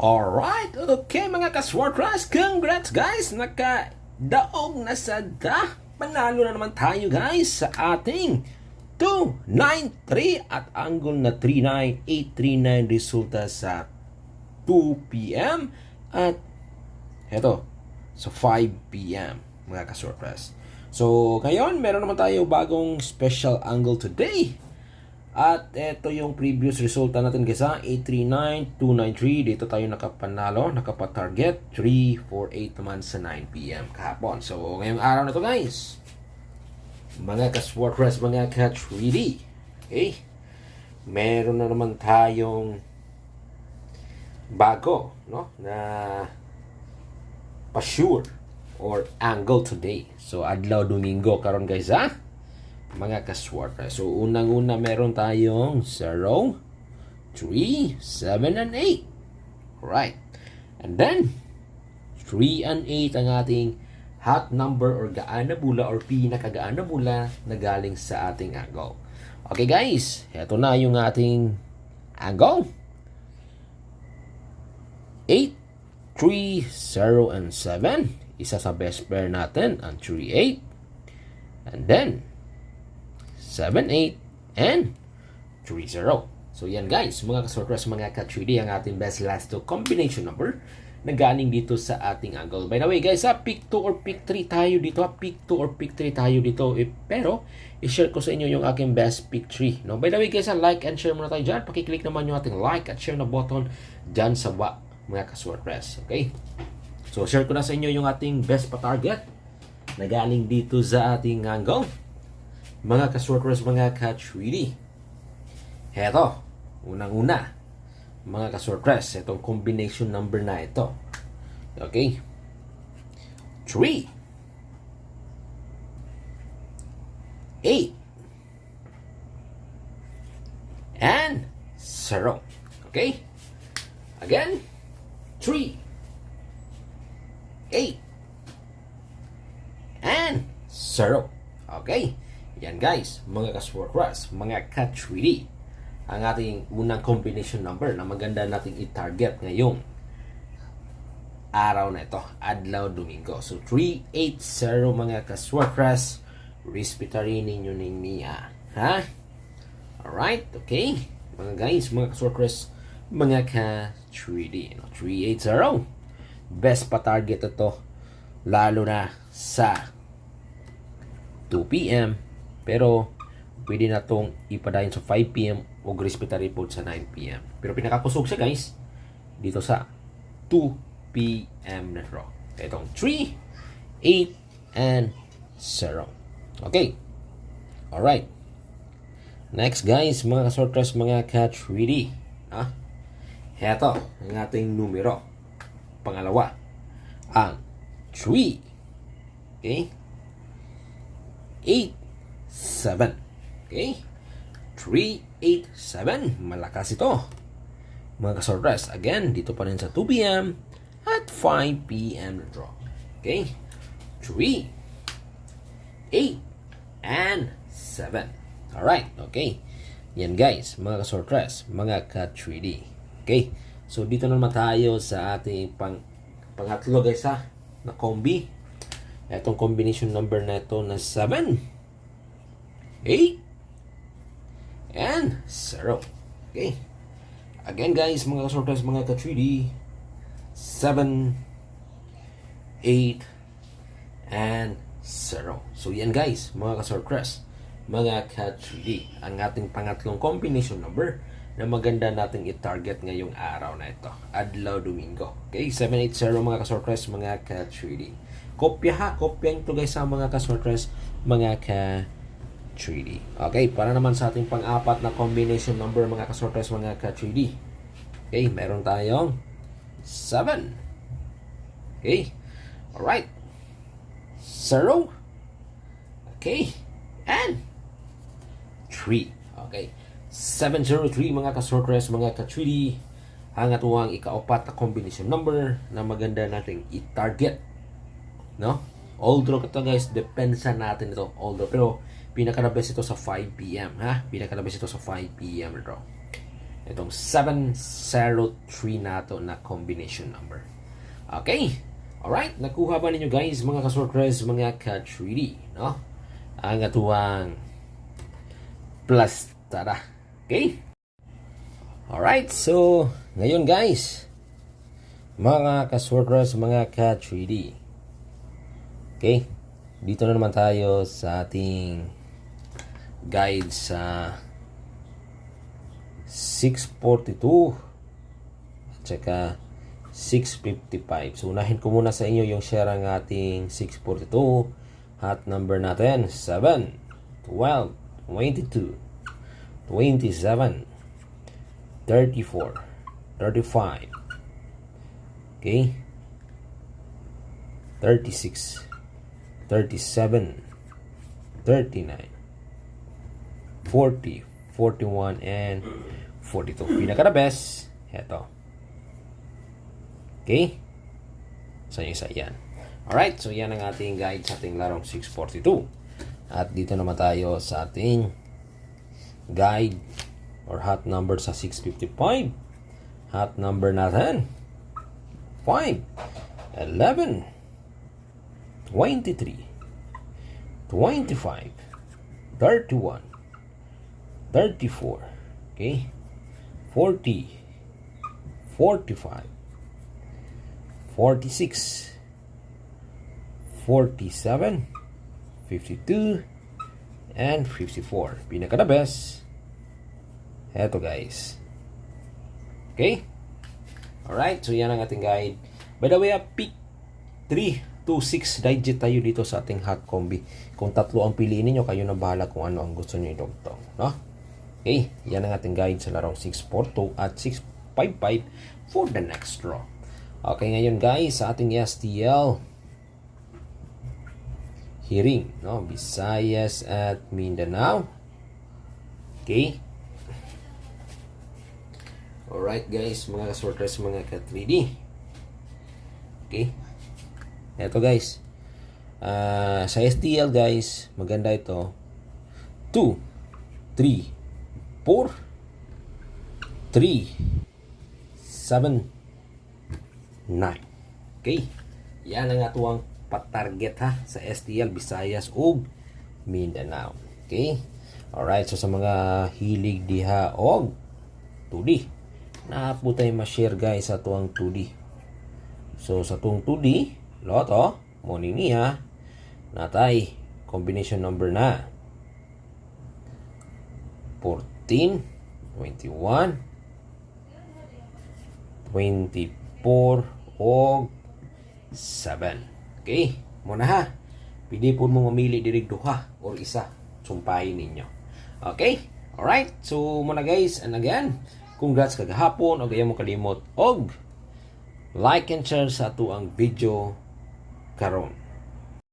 Alright, okay mga ka-Swartras, congrats guys! Nakadaog na sa panalo na naman tayo guys sa ating 293 at angle na 39839 resulta sa 2 p.m. at heto sa 5 p.m. mga ka-Swartras. So ngayon meron naman tayo bagong special angle today. At ito yung previous resulta natin guys ha, 839,293. Dito tayo nakapanalo, nakapatarget 348 naman sa 9 p.m. kahapon. So ngayong araw na to guys, mga ka-Swartras, mga ka-3D, okay, meron na naman tayong bago, no, na pa-sure or angle today. So adlaw Domingo karon guys ha, mga ka-Swartras. So unang-una meron tayong 0, 3, 7, and 8. Right. And then 3 and 8 ang ating hot number or gaan na bula or pinakagaan na bula na galing sa ating angle. Okay guys, ito na yung ating angle. 8, 3, 0, and 7. Isa sa best pair natin ang 3, 8. And then 7, 8, and 3, 0. So yan guys, mga ka-Swartras, mga ka-3D, ang ating best last two combination number na galing dito sa ating angle. By the way guys, pick 2 or pick 3 tayo dito. Pick 2 or pick 3 tayo dito. Pero, i-share ko sa inyo yung aking best pick 3. No? By the way guys, like and share muna tayo dyan. Pakiclick naman yung ating like at share na button dyan sa baba, mga ka-Swartras. Okay? So, share ko na sa inyo yung ating best pa-target na galing dito sa ating angle. Mga ka-Swartras, mga ka-3D. Heto, unang-una, mga ka-Swartras, itong combination number na ito. Okay? 3, 8, and 0. Okay? Again, 3, 8, and 0. Okay? Yan guys, mga ka-Swartras, mga ka-3D, ang ating unang combination number na maganda nating i-target ngayong araw na ito, adlaw Domingo. So 380 mga ka-Swartras, respetary ninyo ning niya. Ha? Alright, okay. Mga guys, mga ka-Swartras, mga ka-3D. 380. Best pa-target ito, lalo na sa 2 p.m. Pero pwede na itong ipadayon sa 5 p.m. o respetary po sa 9 p.m. Pero pinakakusog siya guys dito sa 2 p.m. na draw. Itong 3, 8, and 0. Okay. Alright. Next guys, mga ka-Swartras, mga ka-3D. Heto ang ating numero. Pangalawa, ang 3. Okay. 8, 7. Okay? 3, 8, 7. Malakas ito. Mga ka-Swartras, again, dito pa rin sa 2 p.m. at 5 p.m. na draw. Okay? 3, 8, and 7. Alright, okay. Yan guys, mga ka-Swartras, mga ka-3D. Okay? So, dito naman tayo sa ating pangatlo guys ha, na combi. Itong combination number na ito na 7, 8, and 0. Okay. Again guys, mga ka-Swartras, mga ka-3D, 7, 8, and 0. So yan guys, mga ka-Swartras, mga ka-3D, ang ating pangatlong combination number na maganda nating i-target ngayong araw na ito, adlaw Domingo. Okay, 780 mga ka-Swartras, mga ka-3D. Kopya ito guys sa mga ka-Swartras, mga ka-3D. Okay, para naman sa ating pang-apat na combination number, mga ka-Swartras, mga ka-3D. Okay, meron tayong 7. Okay, alright. 0. Okay, and 3. Okay, 703 mga ka-Swartras, mga ka-3D, ang atuwang ika-apat na combination number na maganda nating i-target. No? Although ito guys, depensa natin ito. Although, pero pinaka-best ito sa 5 p.m. ha? Pinaka-best ito sa 5 p.m. ito. itong 703 nato na combination number. Okay? Alright, nakuha ba ninyo guys mga ka-sortress, mga ka-3D, no? Ang atuang plus tara. Okay? Alright, so ngayon guys, mga ka-sortress, mga ka-3D. Okay? Dito na naman tayo sa ating guide sa 642 at saka 655. So unahin ko muna sa inyo yung share ng ating 642. Hot number natin 7, 12, 22, 27, 34, 35, okay, 36, 37, 39, 40, 41, and 42. Pinaka the best, eto. Okay? So, isa yan. Alright, so yan ang ating guide sa ating larong 642. At dito naman tayo sa ating guide or hot number sa 655. Hot number natin 5, 11, 23, 25, 31, 34, okay, 40, 45, 46, 47, 52, and 54. Pinaka the best, eto guys. Okay? Alright, so yan ang ating guide. By the way, pick 3 to 6 digit tayo dito sa ating hot combi. Kung tatlo ang piliin niyo, kayo na bahala kung ano ang gusto niyo idugtong, no? Okay, yan ang ating guide sa larong 642 at 655 for the next draw. Okay, ngayon guys, sa ating STL hearing, no? Visayas at Mindanao. Okay. Alright guys, mga ka-sorters, mga ka-3D. Okay. Eto guys, sa STL guys, maganda ito. 2, 3, 4, 3, 7, 9. Okay, yan ang atuang patarget ha sa STL, Visayas ug Mindanao. Okay, alright, so sa mga hilig diha og 2D, naapo tayo ma-share guys sa atuang 2D. So sa tuong 2D loto, morning niya, natay, combination number na 14, 21, 24, o 7. Okay, muna ha. Pili po mo mamili dirig duha or isa. Sumpahin ninyo. Okay, alright. So muna guys, and again, congrats kagahapon, o gaya mo kalimot, og like and share sa ato ang video karon.